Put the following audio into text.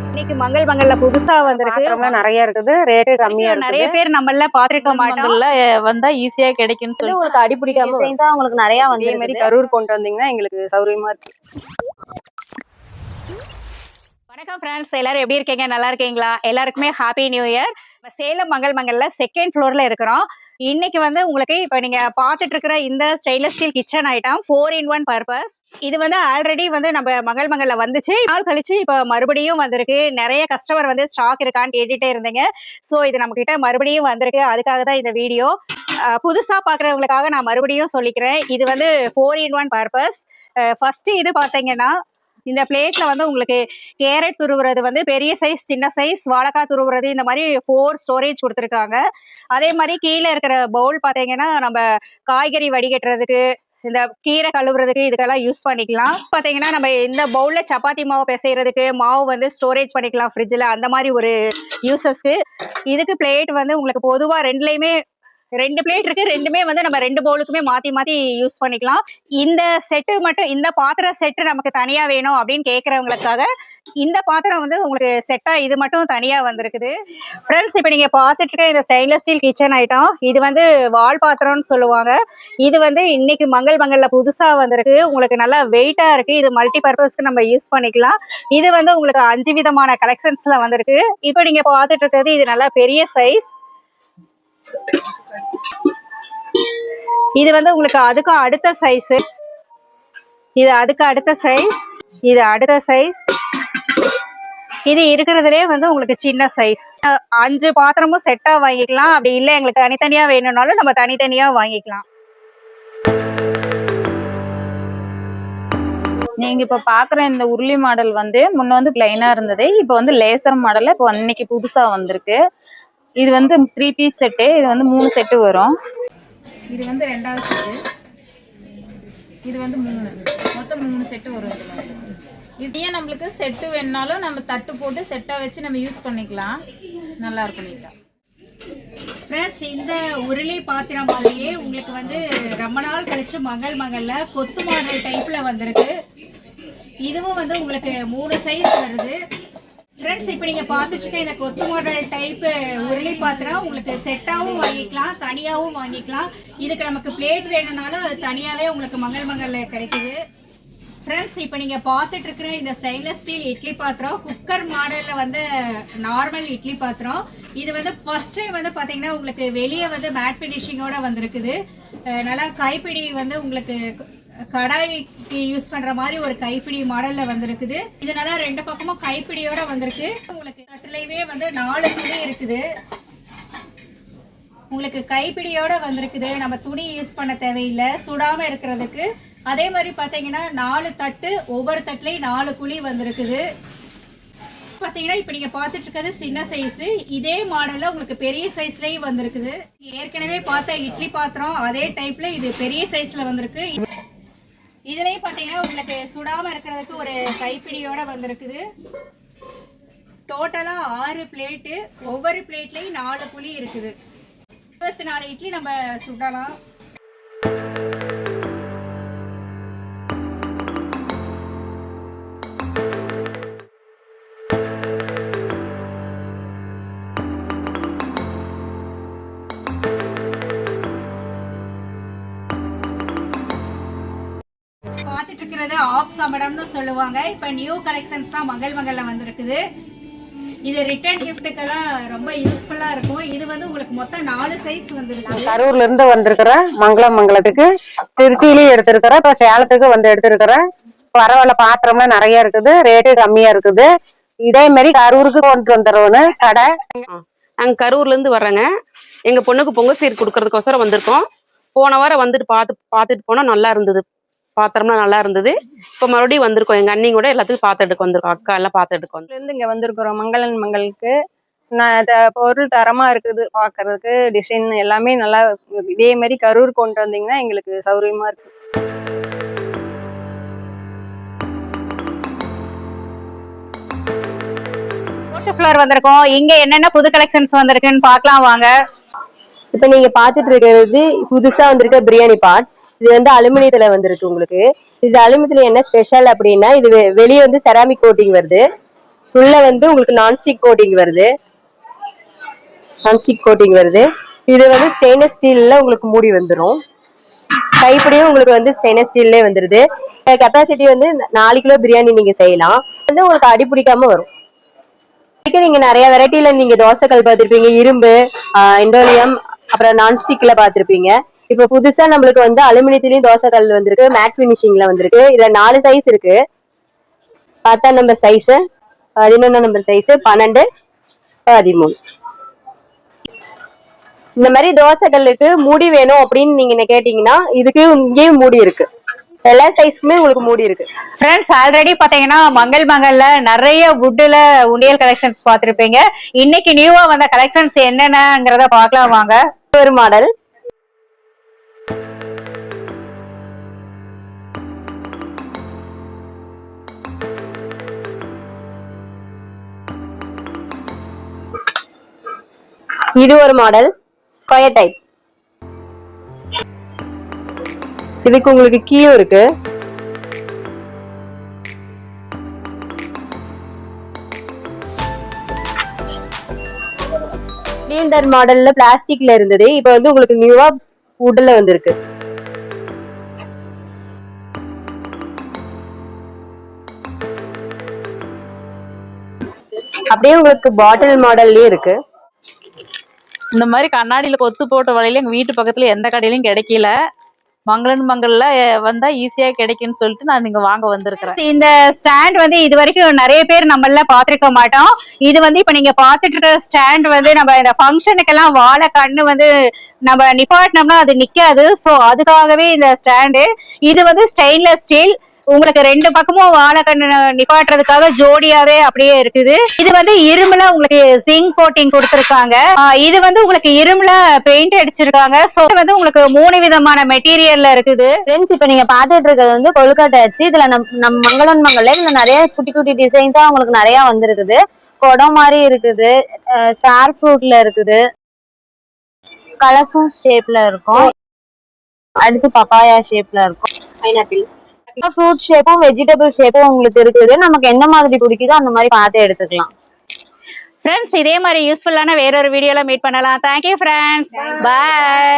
இன்னைக்கு மங்கள் மங்கல்ல புதுசா வந்திருக்கு, நிறைய இருக்குது, ரேட் கம்மியா இருக்கு. நிறைய பேர் நம்மள பாத்திருக்க மாட்டோம், வந்தா ஈஸியா கிடைக்கும்னு சொல்லி உங்களுக்கு அடிபிடிக்காம செஞ்சா உங்களுக்கு நிறைய வந்து இதே மாதிரி கரூர் கொண்டு வந்தீங்கன்னா எங்களுக்கு சௌரியமா இருக்கு. வணக்கம் ஃப்ரெண்ட்ஸ், எல்லாரும் எப்படி இருக்கீங்க? நல்லா இருக்கீங்களா? எல்லாருக்குமே happy new year. Salem Mangal மங்கல்ல செகண்ட் ஃப்ளோர்ல இருக்கிறோம். இன்னைக்கு வந்து உங்களுக்கு இப்ப நீங்க பாத்துட்டு இருக்கிற இந்த stainless steel kitchen item 4-in-1 purpose. இது வந்து ஆல்ரெடி வந்து நம்ம மங்கள் மங்கல்ல வந்துச்சு, நாள் கழிச்சு இப்ப மறுபடியும் வந்திருக்கு. நிறைய கஸ்டமர் வந்து ஸ்டாக் இருக்கான்னு கேட்டுட்டே இருந்தீங்க. ஸோ இது நம்ம கிட்ட மறுபடியும் வந்திருக்கு, அதுக்காக தான் இந்த வீடியோ. புதுசா பாக்குறவங்களுக்காக நான் மறுபடியும் சொல்லிக்கிறேன், இது வந்து 4-in-1 பர்பஸ். ஃபர்ஸ்ட் இது பாத்தீங்கன்னா, இந்த பிளேட்ல வந்து உங்களுக்கு கேரட் துருவுறது வந்து பெரிய சைஸ், சின்ன சைஸ், வாழைக்காய் துருவுறது, இந்த மாதிரி 4 ஸ்டோரேஜ் கொடுத்துருக்காங்க. அதே மாதிரி கீழே இருக்கிற பவுல் பார்த்தீங்கன்னா நம்ம காய்கறி வடிகட்டுறதுக்கு, இந்த கீரை கழுவுறதுக்கு இதுக்கெல்லாம் யூஸ் பண்ணிக்கலாம். பார்த்தீங்கன்னா நம்ம இந்த பவுல்ல சப்பாத்தி மாவு பிசைறதுக்கு, மாவு வந்து ஸ்டோரேஜ் பண்ணிக்கலாம் ஃப்ரிட்ஜில், அந்த மாதிரி ஒரு யூசஸ்க்கு. இதுக்கு பிளேட் வந்து உங்களுக்கு பொதுவாக ரெண்டுலேயுமே 2 பிளேட் இருக்கு, ரெண்டுமே வந்து நம்ம 2 பவுலுக்குமே மாத்தி மாத்தி யூஸ் பண்ணிக்கலாம். இந்த செட்டு மட்டும், இந்த பாத்திர செட்டு நமக்கு தனியா வேணும் அப்படின்னு கேட்கறவங்களுக்காக இந்த பாத்திரம் வந்து உங்களுக்கு செட்டா இது மட்டும் தனியா வந்திருக்குது. ஃப்ரெண்ட்ஸ், இப்போ நீங்க பார்த்துட்டு இருக்க இந்த ஸ்டெயின்லெஸ் ஸ்டீல் கிச்சன் ஐட்டம், இது வந்து வால் பாத்திரம்னு சொல்லுவாங்க. இது வந்து இன்னைக்கு மங்கள் மங்கல்ல புதுசா வந்திருக்கு, உங்களுக்கு நல்லா வெயிட்டா இருக்கு. இது மல்டி பர்பஸ்க்கு நம்ம யூஸ் பண்ணிக்கலாம். இது வந்து உங்களுக்கு 5 விதமான கலெக்ஷன்ஸ்ல வந்திருக்கு. இப்போ நீங்க பார்த்துட்டு இருக்கிறது இது நல்லா பெரிய சைஸ். இது வந்து உங்களுக்கு அதுக்கு அடுத்த சைஸ், இது அதுக்கு அடுத்த சைஸ், இது அடுத்த சைஸ், இது இருக்கிறதுலே வந்து உங்களுக்கு சின்ன சைஸ். 5 பாத்திரமும் செட்டா வாங்கிக்கலாம். அப்படி இல்லை எங்களுக்கு தனித்தனியா வேணும்னாலும் நம்ம தனித்தனியா வாங்கிக்கலாம். நீங்க இப்ப பாக்குற இந்த உருளி மாடல் வந்து முன்ன வந்து பிளைனா இருந்தது, இப்ப வந்து லேசர் மாடல்ல இப்ப இன்னைக்கு புதுசா வந்திருக்கு. இது வந்து 3 பீஸ் செட்டு, இது வந்து 3 செட்டு வரும். இது வந்து 2வது செட்டு, இது வந்து 3, மொத்தம் 3 செட்டு வரும். இதையே நம்மளுக்கு செட்டு வேணாலும் நம்ம தட்டு போட்டு செட்டா வச்சு நம்ம யூஸ் பண்ணிக்கலாம், நல்லா இருக்கும் நீட்டா. ஃப்ரெண்ட்ஸ், இந்த உருளி பாத்திரம் மாதிரியே உங்களுக்கு வந்து ரொம்ப நாள் கழிச்சு மங்கள் மங்கல்ல கொத்து மாடல் டைப்ல வந்திருக்கு. இதுவும் வந்து உங்களுக்கு 3 சைஸ் வருது. ஃப்ரெண்ட்ஸ், இப்போ நீங்கள் பார்த்துட்டு இருக்க இந்த கொத்து மாடல் டைப் உருளி பாத்திரம் உங்களுக்கு செட்டாகவும் வாங்கிக்கலாம், தனியாகவும் வாங்கிக்கலாம். இதுக்கு நமக்கு பிளேட் வேணும்னாலும் அது தனியாகவே உங்களுக்கு மங்கள் மங்கல்ல கிடைக்குது. ஃப்ரெண்ட்ஸ், இப்போ நீங்கள் பார்த்துட்டு இருக்கிற இந்த ஸ்டெயின்லெஸ் ஸ்டீல் இட்லி பாத்திரம் குக்கர் மாடலில் வந்து நார்மல் இட்லி பாத்திரம். இது வந்து ஃபர்ஸ்ட் டைம் வந்து பார்த்தீங்கன்னா உங்களுக்கு வெளியே வந்து மேட் ஃபினிஷிங்கோட வந்திருக்குது. நல்லா கைப்பிடி வந்து உங்களுக்கு கடாய்க்கு யூஸ் பண்ற மாதிரி ஒரு கைப்பிடி மாடல்ல வந்திருக்குது. இதனால 2 பக்கமும் கைப்பிடியோட வந்திருக்கு. உங்களுக்கு தட்டுலயே வந்து 4 துணி இருக்குது, உங்களுக்கு கைப்பிடியோட வந்திருக்குது. நம்ம துணி யூஸ் பண்ண தேவையில்லை சுடாம இருக்கிறதுக்கு. அதே மாதிரி பாத்தீங்கன்னா 4 தட்டு, ஒவ்வொரு தட்டுலயும் 4 குழி வந்திருக்குது. பாத்தீங்கன்னா இப்ப நீங்க பாத்துட்டு இருக்கிறது சின்ன சைஸ், இதே மாடல்ல உங்களுக்கு பெரிய சைஸ்லயும் வந்திருக்குது. ஏற்கனவே பார்த்த இட்லி பாத்திரம் அதே டைப்ல இது பெரிய சைஸ்ல வந்திருக்கு. இதுலயும் பாத்தீங்கன்னா உங்களுக்கு சுடாம இருக்கிறதுக்கு ஒரு கைப்பிடியோட வந்திருக்குது. டோட்டலா 6 பிளேட்டு, ஒவ்வொரு பிளேட்லயும் 4 புளி இருக்குது. 24 இட்லி நம்ம சுடலாம். பார்த்துட்டு இருக்கிறது ஆஃப் சமடம்னு சொல்லுவாங்க. இப்போ நியூ கலெக்ஷன்ஸ் தான் மங்கள் மங்கல்ல வந்திருக்குது. இது ரிட்டர்ன் கிஃப்ட்டுக்கெல்லாம் ரொம்ப யூஸ்ஃபுல்லா இருக்கும். இது வந்து உங்களுக்கு மொத்தம் 4 சைஸ் வந்துருக்கு. கரூர்ல இருந்து வந்திருக்கிற மங்களத்துக்கு திருச்சியிலயும் எடுத்திருக்கிறேன், இப்போ சேலத்துக்கு வந்து எடுத்திருக்கிறேன். பரவாயில்ல, பாத்திரம்லாம் நிறைய இருக்குது, ரேட்டு கம்மியா இருக்குது. இதே மாதிரி கரூருக்கு கொண்டு வந்துடுவோன்னு கடை. நாங்கள் கரூர்ல இருந்து வர்றேங்க. எங்க பொண்ணுக்கு பொங்கல் சீர் கொடுக்கறதுக்கோசரம் வந்திருக்கோம். போன வாரம் வந்துட்டு பார்த்துட்டு போனோம், நல்லா இருந்தது, பாத்திரம்லாம் நல்லா இருந்தது. இப்போ மறுபடியும் வந்திருக்கோம், எங்க அண்ணி கூட எல்லாத்துக்கும் பார்த்துட்டு வந்திருக்கோம், அக்கா எல்லாம் பார்த்துட்டு வந்து இங்க வந்திருக்கிறோம். மங்களன் மங்களுக்கு பொருள் தரமா இருக்குது, பாக்குறதுக்கு டிசைன் எல்லாமே நல்லா. இதே மாதிரி கரூர் கொண்டு வந்தீங்கன்னா எங்களுக்கு சௌரியமா இருக்கு. ஃப்ளோர் வந்திருக்கோம். இங்க என்னென்ன புது கலெக்ஷன்ஸ் வந்திருக்குன்னு பார்க்கலாம் வாங்க. இப்ப நீங்க பாத்துட்டு இருக்கிறது புதுசா வந்திருக்க பிரியாணி பாட். இது வந்து அலுமினியத்துல வந்திருக்கு உங்களுக்கு. இது அலுமினியத்துல என்ன ஸ்பெஷல் அப்படின்னா இது வெளியே வந்து செராமிக் கோட்டிங் வருது, உள்ள வந்து உங்களுக்கு நான்ஸ்டிக் கோட்டிங் வருது. இது வந்து ஸ்டெயின்லெஸ் ஸ்டீல்ல உங்களுக்கு மூடி வந்துடும். கைப்பிடியும் உங்களுக்கு வந்து ஸ்டெயின்லெஸ் ஸ்டீல்லே வந்துருது. கெப்பாசிட்டி வந்து 4 கிலோ பிரியாணி நீங்க செய்யலாம். வந்து உங்களுக்கு அடி பிடிக்காம வரும். நீங்க நிறைய வெரைட்டில நீங்க தோசைக்கல் பார்த்திருப்பீங்க, இரும்பு, இண்டோலியம், அப்புறம் நான்ஸ்டிக்ல பார்த்திருப்பீங்க. இப்ப புதுசா நம்மளுக்கு வந்து அலுமினியத்திலயும் தோசைக்கல் வந்திருக்கு, மேட் பினிஷிங்ல வந்திருக்கு. இதுல 4 சைஸ் இருக்கு. 10 நம்பர் சைஸ், 11 நம்பர் சைஸ், 12, 13. இந்த மாதிரி தோசைக்கல்லுக்கு மூடி வேணும் அப்படின்னு நீங்க கேட்டீங்கன்னா இதுக்கு இங்கேயும் மூடி இருக்கு. எல்லா சைஸ்க்குமே உங்களுக்கு மூடி இருக்கு. ஃப்ரெண்ட்ஸ், ஆல்ரெடி பாத்தீங்கன்னா மங்கள்ல நிறைய வுட்ல உண்டியல் கலெக்ஷன்ஸ் பார்த்திருப்பீங்க. இன்னைக்கு நியூவா வந்த கலெக்ஷன்ஸ் என்னென்னங்கிறத பார்க்கலாம் வாங்க. ஒரு மாடல் இது ஒரு மாடல் ஸ்கொயர் டைப். இதுக்கு உங்களுக்கு கீயும் இருக்கு. சிலிண்டர் மாடல்ல பிளாஸ்டிக்ல இருந்தது, இப்ப வந்து உங்களுக்கு நியூவா வுட்ல வந்திருக்கு. அப்படியே உங்களுக்கு பாட்டில் மாடல்லயே இருக்கு. இந்த மாதிரி கண்ணாடியில கொத்து போட்ட வலையில எங்க வீட்டு பக்கத்துல எந்த கடையிலும் கிடைக்கல. மங்கள்ல வந்தா ஈஸியா கிடைக்குன்னு சொல்லிட்டு நான் இங்க வாங்க வந்திருக்கிறேன். இந்த ஸ்டாண்ட் வந்து இது வரைக்கும் நிறைய பேர் நம்மள பாத்திருக்க மாட்டோம். இது வந்து இப்ப நீங்க பாத்துட்டு இருக்க ஸ்டாண்ட் வந்து நம்ம இந்த ஃபங்க்ஷனுக்கெல்லாம் வாழை கண்ணு வந்து நம்ம நிப்பாட்டினோம்னா அது நிக்காது. சோ அதுக்காகவே இந்த ஸ்டாண்டு. இது வந்து ஸ்டெயின்லெஸ் ஸ்டீல். உங்களுக்கு 2 பக்கமும் வாழைக்கண்ணு நிப்பாட்டுறதுக்காக ஜோடியாவே அப்படியே இருக்குது. இது வந்து இரும்புல உங்களுக்கு ஜிங்க் கோட்டிங் கொடுத்திருக்காங்க. இது வந்து உங்களுக்கு இரும்புல பெயிண்ட் அடிச்சிருக்காங்க. சோ வந்து உங்களுக்கு 3 விதமான மெட்டீரியல்ல இருக்குது. ஃப்ரெண்ட்ஸ், இப்ப நீங்க பாத்துட்டு இருக்கிறது வந்து கொழுக்கட்டை அச்சு. இதுல நம்ம மங்கள்ல இதுல நிறைய குட்டி குட்டி டிசைன்ஸா உங்களுக்கு நிறைய வந்திருக்குது. குடம் மாதிரி இருக்குது, ஸ்டார் ஃப்ரூட்ல இருக்குது, கலசம் ஷேப்ல இருக்கும், அடுத்து பப்பாயா ஷேப்ல இருக்கும், பைனாப்பிள் ஃப்ரூட் ஷேப்பும் வெஜிடபிள் ஷேப்பும் உங்களுக்கு இருக்குது. நமக்கு எந்த மாதிரி பிடிக்குதோ அந்த மாதிரி பார்த்து எடுத்துக்கலாம். ஃப்ரெண்ட்ஸ், இதே மாதிரி யூஸ்ஃபுல்லான வேறொரு வீடியோல மீட் பண்ணலாம். தேங்க்யூ ஃப்ரெண்ட்ஸ், பாய்.